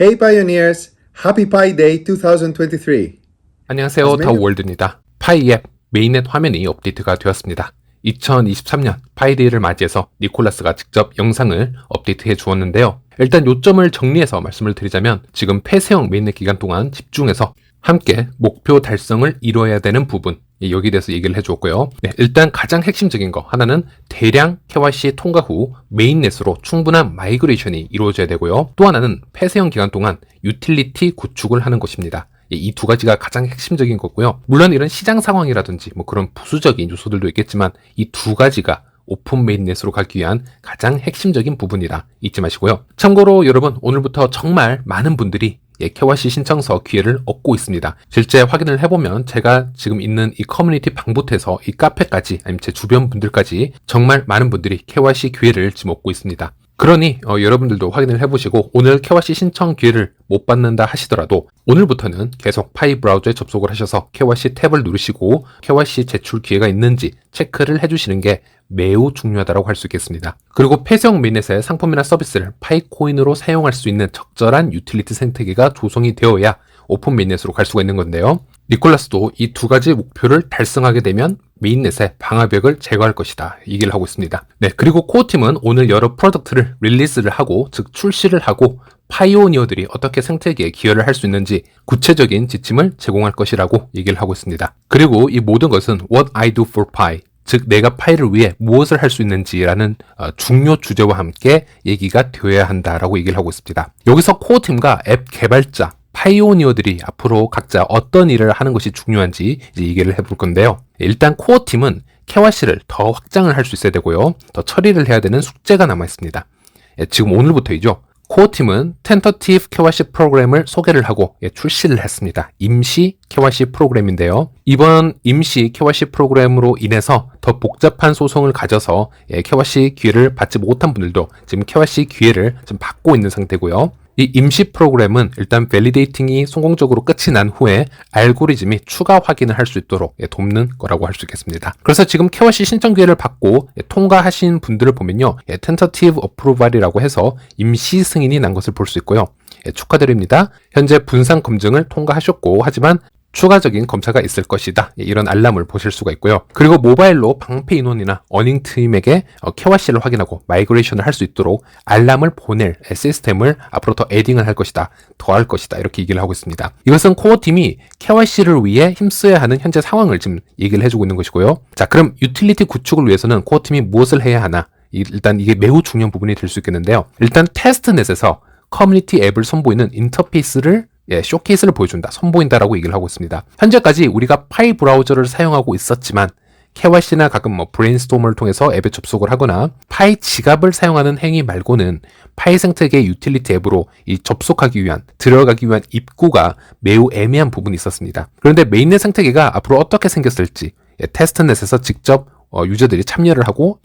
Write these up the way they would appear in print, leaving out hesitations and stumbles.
Hey Pioneers! Happy Pi Day 2023! 안녕하세요. 더월드입니다. 파이 앱 메인넷 화면이 업데이트가 되었습니다. 2023년 파이데이를 맞이해서 니콜라스가 직접 영상을 업데이트해 주었는데요. 일단 요점을 정리해서 말씀을 드리자면 지금 폐쇄형 메인넷 기간 동안 집중해서 함께 목표 달성을 이루어야 되는 부분, 여기에 대해서 얘기를 해주었고요. 일단 가장 핵심적인 거 하나는 대량 KYC 통과 후 메인넷으로 충분한 마이그레이션이 이루어져야 되고요. 또 하나는 폐쇄형 기간 동안 유틸리티 구축을 하는 것입니다. 이 두 가지가 가장 핵심적인 거고요. 물론 이런 시장 상황이라든지 뭐 그런 부수적인 요소들도 있겠지만 이 두 가지가 오픈 메인넷으로 가기 위한 가장 핵심적인 부분이라 잊지 마시고요. 참고로 여러분, 오늘부터 정말 많은 분들이 KYC 신청서 기회를 얻고 있습니다. 실제 확인을 해보면 제가 지금 있는 이 커뮤니티 방부터 해서 이 카페까지, 아니면 제 주변 분들까지 정말 많은 분들이 KYC 기회를 지금 얻고 있습니다. 그러니 여러분들도 확인을 해보시고 오늘 KYC 신청 기회를 못 받는다 하시더라도 오늘부터는 계속 파이 브라우저에 접속을 하셔서 KYC 탭을 누르시고 KYC 제출 기회가 있는지 체크를 해주시는 게 매우 중요하다고 할 수 있겠습니다. 그리고 폐쇄형 메인넷의 상품이나 서비스를 파이코인으로 사용할 수 있는 적절한 유틸리티 생태계가 조성이 되어야 오픈 메인넷으로 갈 수가 있는 건데요. 니콜라스도 이 두 가지 목표를 달성하게 되면 메인넷의 방화벽을 제거할 것이다, 얘기를 하고 있습니다. 그리고 코어팀은 오늘 여러 프로덕트를 릴리스를 하고, 즉 출시를 하고 파이오니어들이 어떻게 생태계에 기여를 할 수 있는지 구체적인 지침을 제공할 것이라고 얘기를 하고 있습니다. 그리고 이 모든 것은 What I Do for Pi, 즉 내가 파이를 위해 무엇을 할 수 있는지라는 중요 주제와 함께 얘기가 되어야 한다라고 얘기를 하고 있습니다. 여기서 코어팀과 앱 개발자, 파이오니어들이 앞으로 각자 어떤 일을 하는 것이 중요한지 이제 얘기를 해볼 건데요. 일단 코어팀은 KYC를 더 확장을 할 수 있어야 되고요. 더 처리를 해야 되는 숙제가 남아 있습니다. 지금 오늘부터이죠. 코어팀은 텐터티브 KYC 프로그램을 소개를 하고 출시를 했습니다. 임시 KYC 프로그램인데요. 이번 임시 KYC 프로그램으로 인해서 더 복잡한 소송을 가져서 KYC 기회를 받지 못한 분들도 지금 KYC 기회를 지금 받고 있는 상태고요. 이 임시 프로그램은 일단 밸리데이팅이 성공적으로 끝이 난 후에 알고리즘이 추가 확인을 할 수 있도록 돕는 거라고 할 수 있겠습니다. 그래서 지금 KYC 신청 기회를 받고 통과하신 분들을 보면요, 텐터티브 어프로발이라고 해서 임시 승인이 난 것을 볼 수 있고요. 축하드립니다. 현재 분산 검증을 통과하셨고, 하지만 추가적인 검사가 있을 것이다, 이런 알람을 보실 수가 있고요. 그리고 모바일로 방패 인원이나 어닝 팀에게 KYC를 확인하고 마이그레이션을 할 수 있도록 알람을 보낼 시스템을 앞으로 더 에딩을 할 것이다, 더할 것이다, 이렇게 얘기를 하고 있습니다. 이것은 코어팀이 KYC를 위해 힘써야 하는 현재 상황을 지금 얘기를 해주고 있는 것이고요. 자, 그럼 유틸리티 구축을 위해서는 코어팀이 무엇을 해야 하나? 일단 이게 매우 중요한 부분이 될 수 있겠는데요. 일단 테스트넷에서 커뮤니티 앱을 선보이는 인터페이스를 쇼케이스를 보여준다, 선보인다라고 얘기를 하고 있습니다. 현재까지 우리가 파이 브라우저를 사용하고 있었지만 KYC나 가끔 브레인스토머를 통해서 앱에 접속을 하거나 파이 지갑을 사용하는 행위 말고는 파이 생태계 유틸리티 앱으로 접속하기 위한, 들어가기 위한 입구가 매우 애매한 부분이 있었습니다. 그런데 메인넷 생태계가 앞으로 어떻게 생겼을지 테스트넷에서 직접 유저들이 참여를 하고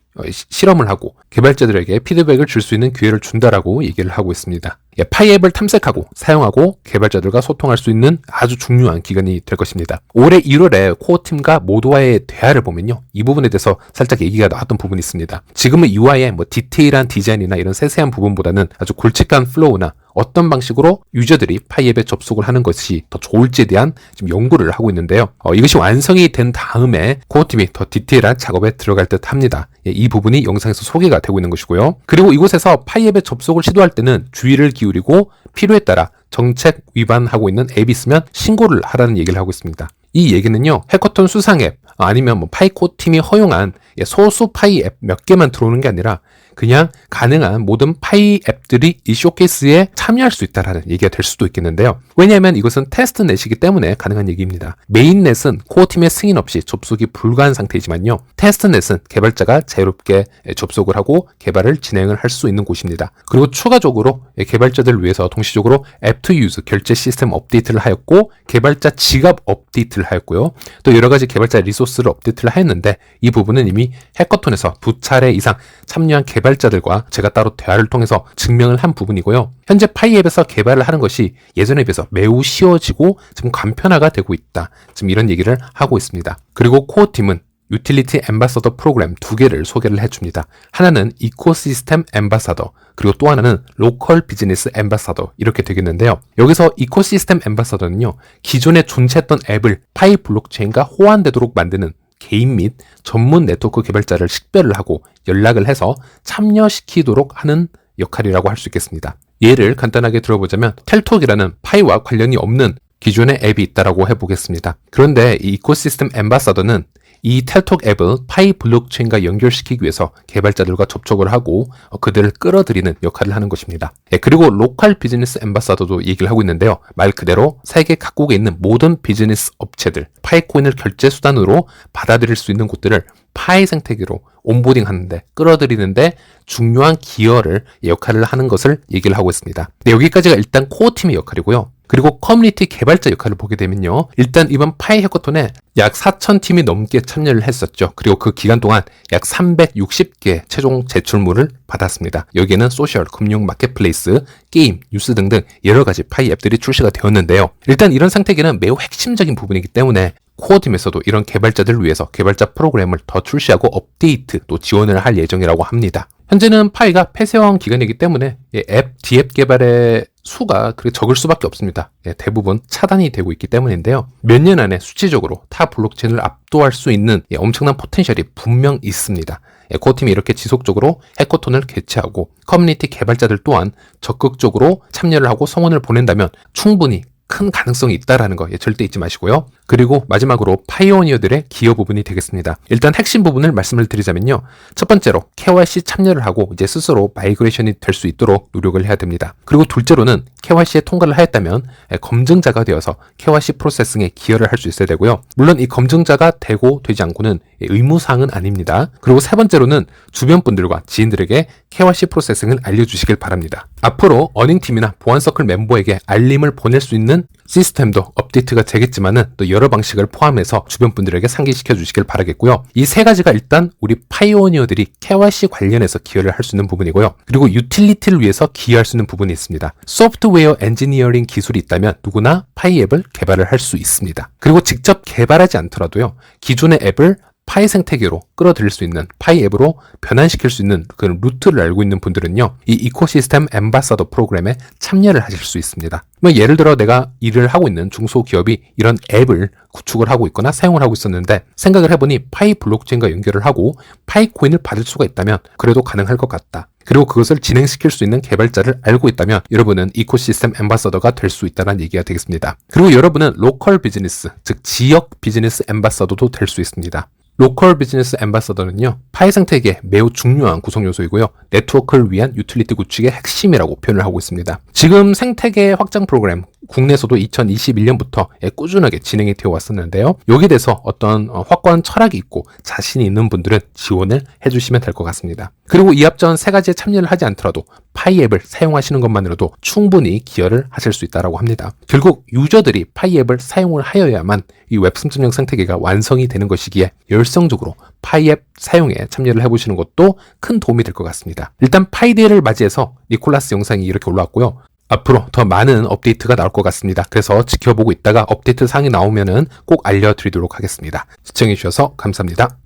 실험을 하고 개발자들에게 피드백을 줄 수 있는 기회를 준다라고 얘기를 하고 있습니다. 파이 앱을 탐색하고 사용하고 개발자들과 소통할 수 있는 아주 중요한 기간이 될 것입니다. 올해 1월에 코어팀과 모두와의 대화를 보면요, 이 부분에 대해서 살짝 얘기가 나왔던 부분이 있습니다. 지금은 UI의 디테일한 디자인이나 이런 세세한 부분보다는 아주 굵직한 플로우나 어떤 방식으로 유저들이 파이 앱에 접속을 하는 것이 더 좋을지에 대한 지금 연구를 하고 있는데요. 이것이 완성이 된 다음에 코어팀이 더 디테일한 작업에 들어갈 듯 합니다. 이 부분이 영상에서 소개가 되고 있는 것이고요. 그리고 이곳에서 파이 앱에 접속을 시도할 때는 주의를 기울이고 필요에 따라 정책 위반하고 있는 앱이 있으면 신고를 하라는 얘기를 하고 있습니다. 이 얘기는요, 해커톤 수상 앱 아니면 파이코 팀이 허용한 소수 파이 앱 몇 개만 들어오는 게 아니라 그냥 가능한 모든 파이 앱들이 이 쇼케이스에 참여할 수 있다라는 얘기가 될 수도 있겠는데요. 왜냐하면 이것은 테스트넷이기 때문에 가능한 얘기입니다. 메인넷은 코어팀의 승인 없이 접속이 불가한 상태이지만요, 테스트넷은 개발자가 자유롭게 접속을 하고 개발을 진행을 할 수 있는 곳입니다. 그리고 추가적으로 개발자들을 위해서 동시적으로 앱 투 유즈 결제 시스템 업데이트를 하였고, 개발자 지갑 업데이트를 하였고요. 또 여러 가지 개발자 리소스를 업데이트를 하였는데, 이 부분은 이미 해커톤에서 2차례 이상 참여한 개발자들과 제가 따로 대화를 통해서 증명을 한 부분이고요. 현재 파이 앱에서 개발을 하는 것이 예전에 비해서 매우 쉬워지고 지금 간편화가 되고 있다, 지금 이런 얘기를 하고 있습니다. 그리고 코어팀은 유틸리티 앰바서더 프로그램 두 개를 소개를 해줍니다. 하나는 이코시스템 앰바사더, 그리고 또 하나는 로컬 비즈니스 앰바사더 이렇게 되겠는데요. 여기서 이코시스템 앰바사더는요, 기존에 존재했던 앱을 파이 블록체인과 호환되도록 만드는 개인 및 전문 네트워크 개발자를 식별을 하고 연락을 해서 참여시키도록 하는 역할이라고 할 수 있겠습니다. 예를 간단하게 들어보자면 텔톡이라는 파이와 관련이 없는 기존의 앱이 있다라고 해보겠습니다. 그런데 이 이코시스템 앰바사더는 이 텔톡 앱을 파이 블록체인과 연결시키기 위해서 개발자들과 접촉을 하고 그들을 끌어들이는 역할을 하는 것입니다. 그리고 로컬 비즈니스 앰바사더도 얘기를 하고 있는데요. 말 그대로 세계 각국에 있는 모든 비즈니스 업체들, 파이코인을 결제 수단으로 받아들일 수 있는 곳들을 파이 생태계로 온보딩 하는데, 끌어들이는데 중요한 기여를, 역할을 하는 것을 얘기를 하고 있습니다. 네, 여기까지가 일단 코어팀의 역할이고요. 그리고 커뮤니티 개발자 역할을 보게 되면요. 일단 이번 파이 해커톤에 약 4,000팀이 넘게 참여를 했었죠. 그리고 그 기간 동안 약 360개 최종 제출물을 받았습니다. 여기에는 소셜, 금융, 마켓플레이스, 게임, 뉴스 등등 여러 가지 파이 앱들이 출시가 되었는데요. 일단 이런 상태계는 매우 핵심적인 부분이기 때문에 코어팀에서도 이런 개발자들을 위해서 개발자 프로그램을 더 출시하고 업데이트 또 지원을 할 예정이라고 합니다. 현재는 파이가 폐쇄화한 기간이기 때문에 앱, 디앱 개발의 수가 그렇게 적을 수밖에 없습니다. 대부분 차단이 되고 있기 때문인데요. 몇 년 안에 수치적으로 타 블록체인을 압도할 수 있는 엄청난 포텐셜이 분명 있습니다. 코어팀이 이렇게 지속적으로 해커톤을 개최하고 커뮤니티 개발자들 또한 적극적으로 참여를 하고 성원을 보낸다면 충분히 큰 가능성이 있다라는 거 절대 잊지 마시고요. 그리고 마지막으로 파이오니어들의 기여 부분이 되겠습니다. 일단 핵심 부분을 말씀을 드리자면요. 첫 번째로 KYC 참여를 하고 이제 스스로 마이그레이션이 될 수 있도록 노력을 해야 됩니다. 그리고 둘째로는 KYC에 통과를 하였다면 검증자가 되어서 KYC 프로세싱에 기여를 할 수 있어야 되고요. 물론 이 검증자가 되고 되지 않고는 의무사항은 아닙니다. 그리고 세 번째로는 주변 분들과 지인들에게 KYC 프로세싱을 알려주시길 바랍니다. 앞으로 어닝팀이나 보안서클 멤버에게 알림을 보낼 수 있는 시스템도 업데이트가 되겠지만은 또 여러 방식을 포함해서 주변 분들에게 상기시켜 주시길 바라겠고요. 이 세 가지가 일단 우리 파이오니어들이 KYC 관련해서 기여를 할 수 있는 부분이고요. 그리고 유틸리티를 위해서 기여할 수 있는 부분이 있습니다. 소프트웨어 엔지니어링 기술이 있다면 누구나 파이 앱을 개발을 할 수 있습니다. 그리고 직접 개발하지 않더라도요. 기존의 앱을 파이 생태계로 끌어들일 수 있는, 파이 앱으로 변환시킬 수 있는 그 루트를 알고 있는 분들은요, 이 이코시스템 앰바서더 프로그램에 참여를 하실 수 있습니다. 예를 들어 내가 일을 하고 있는 중소기업이 이런 앱을 구축을 하고 있거나 사용을 하고 있었는데 생각을 해보니 파이 블록체인과 연결을 하고 파이 코인을 받을 수가 있다면 그래도 가능할 것 같다. 그리고 그것을 진행시킬 수 있는 개발자를 알고 있다면 여러분은 이코시스템 앰바서더가 될 수 있다는 얘기가 되겠습니다. 그리고 여러분은 로컬 비즈니스, 즉 지역 비즈니스 앰바서더도 될 수 있습니다. 로컬 비즈니스 앰바서더는요, 파이 생태계의 매우 중요한 구성 요소이고요. 네트워크를 위한 유틸리티 구축의 핵심이라고 표현을 하고 있습니다. 지금 생태계 확장 프로그램 국내에서도 2021년부터 꾸준하게 진행이 되어 왔었는데요. 여기에 대해서 어떤 확고한 철학이 있고 자신이 있는 분들은 지원을 해주시면 될 것 같습니다. 그리고 이 앞전 세 가지에 참여를 하지 않더라도 파이 앱을 사용하시는 것만으로도 충분히 기여를 하실 수 있다고 합니다. 결국 유저들이 파이 앱을 사용을 하여야만 이 웹 3.0 생태계가 완성이 되는 것이기에 열성적으로 파이 앱 사용에 참여를 해보시는 것도 큰 도움이 될 것 같습니다. 일단 파이데이를 맞이해서 니콜라스 영상이 이렇게 올라왔고요. 앞으로 더 많은 업데이트가 나올 것 같습니다. 그래서 지켜보고 있다가 업데이트 사항이 나오면은 꼭 알려드리도록 하겠습니다. 시청해주셔서 감사합니다.